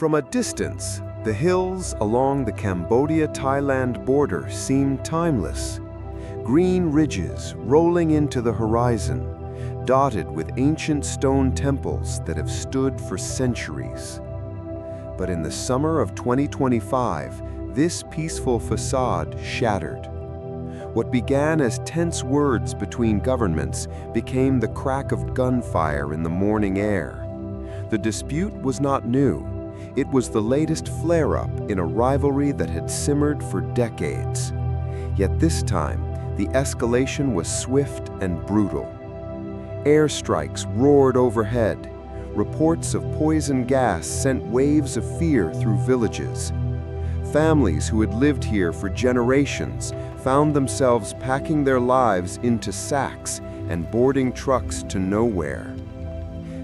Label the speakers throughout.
Speaker 1: From a distance, the hills along the Cambodia-Thailand border seem timeless. Green ridges rolling into the horizon, dotted with ancient stone temples that have stood for centuries. But in the summer of 2025, this peaceful facade shattered. What began as tense words between governments became the crack of gunfire in the morning air. The dispute was not new. It was the latest flare-up in a rivalry that had simmered for decades. Yet this time, the escalation was swift and brutal. Airstrikes roared overhead. Reports of poison gas sent waves of fear through villages. Families who had lived here for generations found themselves packing their lives into sacks and boarding trucks to nowhere.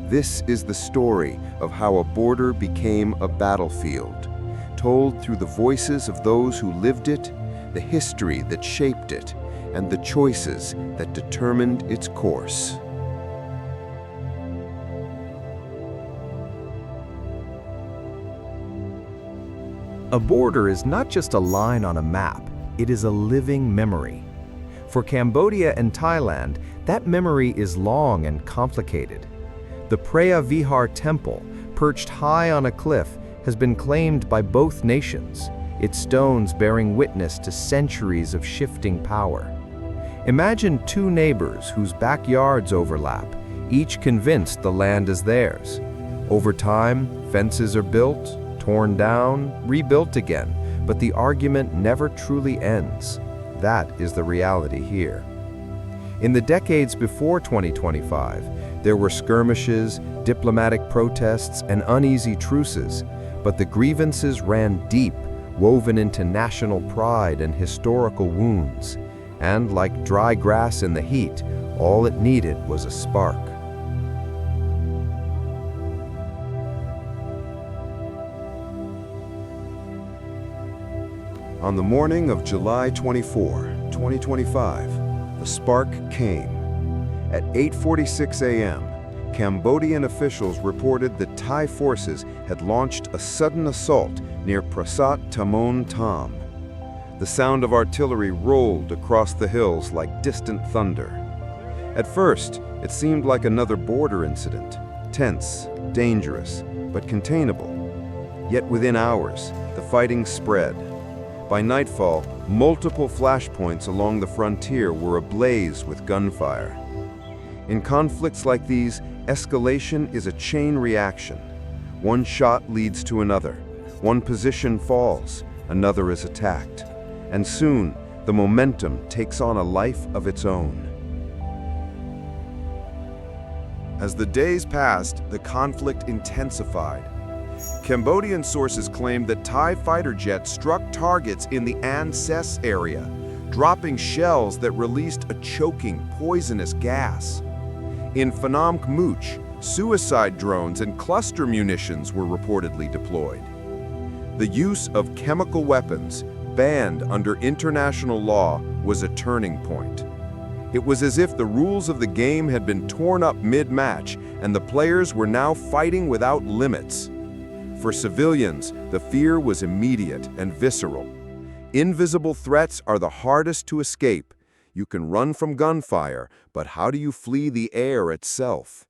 Speaker 1: This is the story of how a border became a battlefield, told through the voices of those who lived it, the history that shaped it, and the choices that determined its course.
Speaker 2: A border is not just a line on a map, it is a living memory. For Cambodia and Thailand, that memory is long and complicated. The Preah Vihar temple, perched high on a cliff, has been claimed by both nations, its stones bearing witness to centuries of shifting power. Imagine two neighbors whose backyards overlap, each convinced the land is theirs. Over time, fences are built, torn down, rebuilt again, but the argument never truly ends. That is the reality here. In the decades before 2025, there were skirmishes, diplomatic protests, and uneasy truces, but the grievances ran deep, woven into national pride and historical wounds. And like dry grass in the heat, all it needed was a spark.
Speaker 1: On the morning of July 24, 2025, the spark came. At 8:46 a.m., Cambodian officials reported that Thai forces had launched a sudden assault near Prasat Tamon Tam. The sound of artillery rolled across the hills like distant thunder. At first, it seemed like another border incident, tense, dangerous, but containable. Yet within hours, the fighting spread. By nightfall, multiple flashpoints along the frontier were ablaze with gunfire. In conflicts like these, escalation is a chain reaction. One shot leads to another. One position falls, another is attacked. And soon, the momentum takes on a life of its own. As the days passed, the conflict intensified. Cambodian sources claimed that Thai fighter jets struck targets in the An Ses area, dropping shells that released a choking, poisonous gas. In Phnom Kmuch, suicide drones and cluster munitions were reportedly deployed. The use of chemical weapons, banned under international law, was a turning point. It was as if the rules of the game had been torn up mid-match, and the players were now fighting without limits. For civilians, the fear was immediate and visceral. Invisible threats are the hardest to escape. You can run from gunfire, but how do you flee the air itself?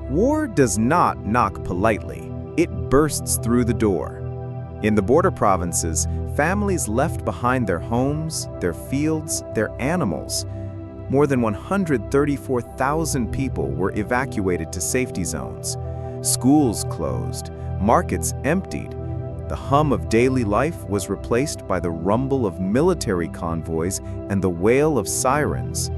Speaker 3: War does not knock politely. It bursts through the door. In the border provinces, families left behind their homes, their fields, their animals. More than 134,000 people were evacuated to safety zones. Schools closed, markets emptied. The hum of daily life was replaced by the rumble of military convoys and the wail of sirens.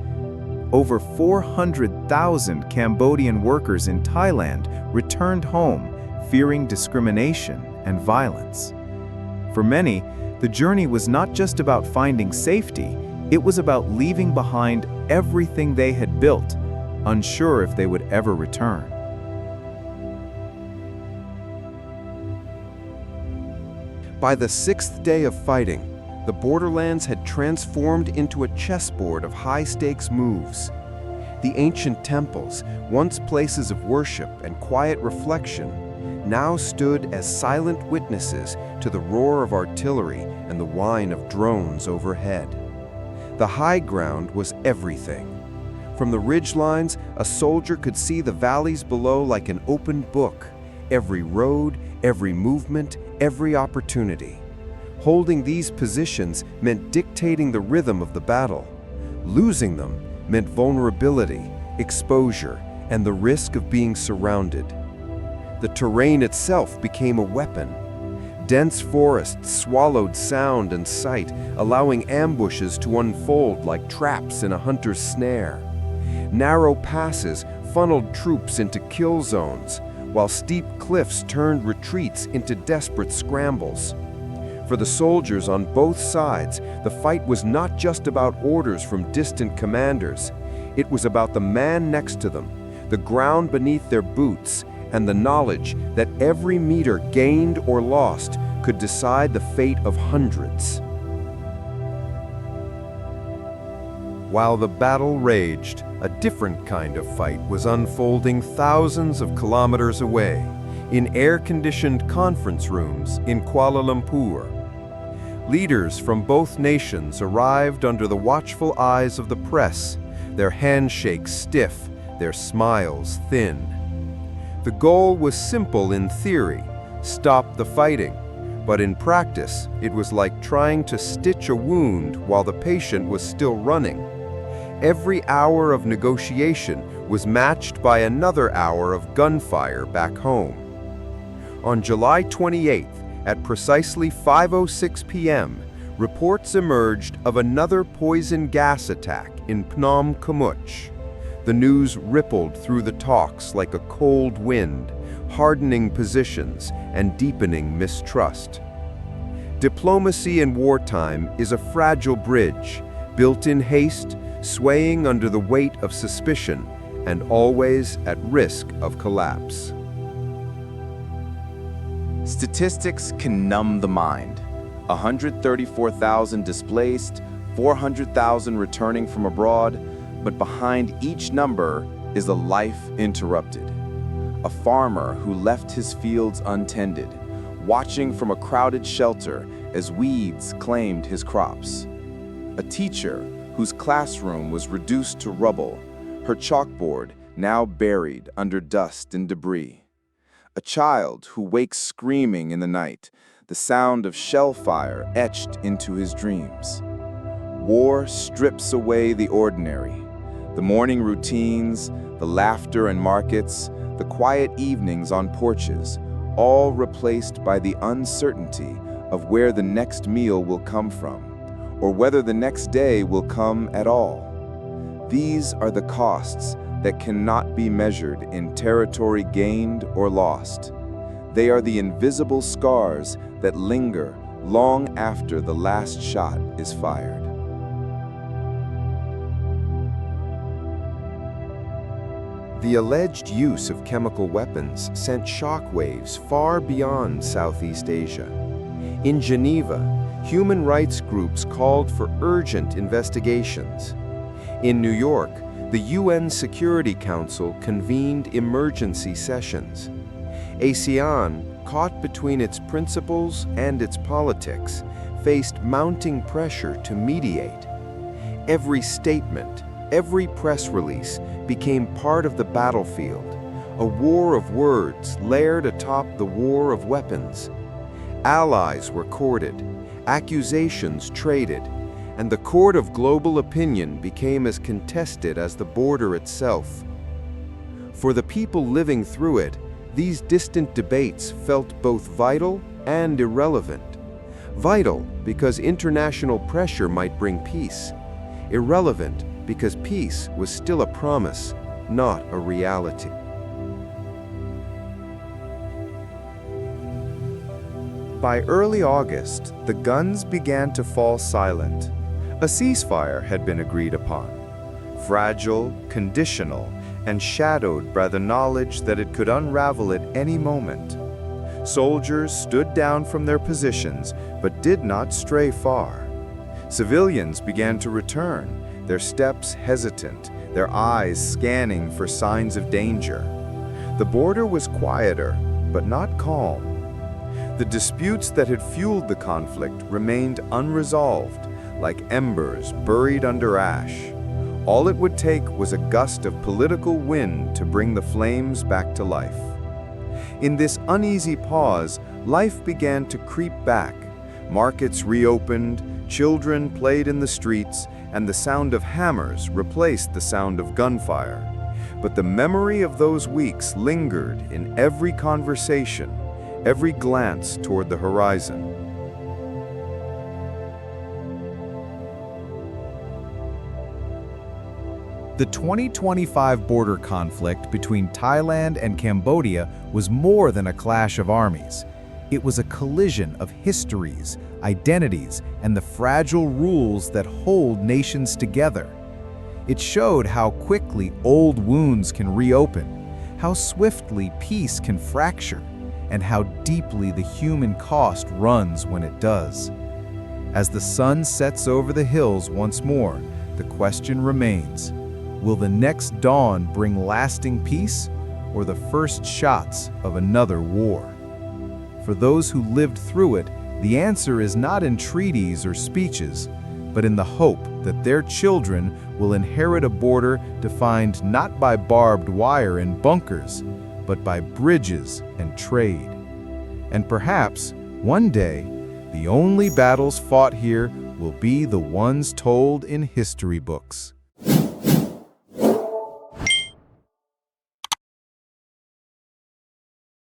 Speaker 3: Over 400,000 Cambodian workers in Thailand returned home, fearing discrimination and violence. For many, the journey was not just about finding safety, it was about leaving behind everything they had built, unsure if they would ever return.
Speaker 1: By the sixth day of fighting, the borderlands had transformed into a chessboard of high-stakes moves. The ancient temples, once places of worship and quiet reflection, now stood as silent witnesses to the roar of artillery and the whine of drones overhead. The high ground was everything. From the ridgelines, a soldier could see the valleys below like an open book, every road, every movement, every opportunity. Holding these positions meant dictating the rhythm of the battle. Losing them meant vulnerability, exposure, and the risk of being surrounded. The terrain itself became a weapon. Dense forests swallowed sound and sight, allowing ambushes to unfold like traps in a hunter's snare. Narrow passes funneled troops into kill zones, while steep cliffs turned retreats into desperate scrambles. For the soldiers on both sides, the fight was not just about orders from distant commanders. It was about the man next to them, the ground beneath their boots, and the knowledge that every meter gained or lost could decide the fate of hundreds. While the battle raged, a different kind of fight was unfolding thousands of kilometers away, in air-conditioned conference rooms in Kuala Lumpur. Leaders from both nations arrived under the watchful eyes of the press, their handshakes stiff, their smiles thin. The goal was simple in theory: stop the fighting. But in practice, it was like trying to stitch a wound while the patient was still running. Every hour of negotiation was matched by another hour of gunfire back home. On July 28th, at precisely 5:06 p.m., reports emerged of another poison gas attack in Phnom Kmuch. The news rippled through the talks like a cold wind, hardening positions and deepening mistrust. Diplomacy in wartime is a fragile bridge, built in haste, swaying under the weight of suspicion, and always at risk of collapse.
Speaker 3: Statistics can numb the mind. 134,000 displaced, 400,000 returning from abroad, but behind each number is a life interrupted. A farmer who left his fields untended, watching from a crowded shelter as weeds claimed his crops. A teacher whose classroom was reduced to rubble, her chalkboard now buried under dust and debris. A child who wakes screaming in the night, the sound of shell fire etched into his dreams. War strips away the ordinary, the morning routines, the laughter in markets, the quiet evenings on porches, all replaced by the uncertainty of where the next meal will come from, or whether the next day will come at all. These are the costs that cannot be measured in territory gained or lost. They are the invisible scars that linger long after the last shot is fired.
Speaker 1: The alleged use of chemical weapons sent shockwaves far beyond Southeast Asia. In Geneva, human rights groups called for urgent investigations. In New York, the UN Security Council convened emergency sessions. ASEAN, caught between its principles and its politics, faced mounting pressure to mediate. Every statement, every press release became part of the battlefield, a war of words layered atop the war of weapons. Allies were courted, accusations traded, and the court of global opinion became as contested as the border itself. For the people living through it, these distant debates felt both vital and irrelevant. Vital because international pressure might bring peace. Irrelevant because peace was still a promise, not a reality.
Speaker 2: By early August, the guns began to fall silent. A ceasefire had been agreed upon, fragile, conditional, and shadowed by the knowledge that it could unravel at any moment. Soldiers stood down from their positions, but did not stray far. Civilians began to return, their steps hesitant,
Speaker 1: their eyes scanning for signs of danger. The border was quieter, but not calm. The disputes that had fueled the conflict remained unresolved, like embers buried under ash. All it would take was a gust of political wind to bring the flames back to life. In this uneasy pause, life began to creep back. Markets reopened, children played in the streets, and the sound of hammers replaced the sound of gunfire. But the memory of those weeks lingered in every conversation, every glance toward the horizon.
Speaker 2: The 2025 border conflict between Thailand and Cambodia was more than a clash of armies. It was a collision of histories, identities, and the fragile rules that hold nations together. It showed how quickly old wounds can reopen, how swiftly peace can fracture, and how deeply the human cost runs when it does. As the sun sets over the hills once more, the question remains: will the next dawn bring lasting peace, or the first shots of another war? For those who lived through it, the answer is not in treaties or speeches, but in the hope that their children will inherit a border defined not by barbed wire and bunkers, but by bridges and trade. And perhaps, one day, the only battles fought here will be the ones told in history books.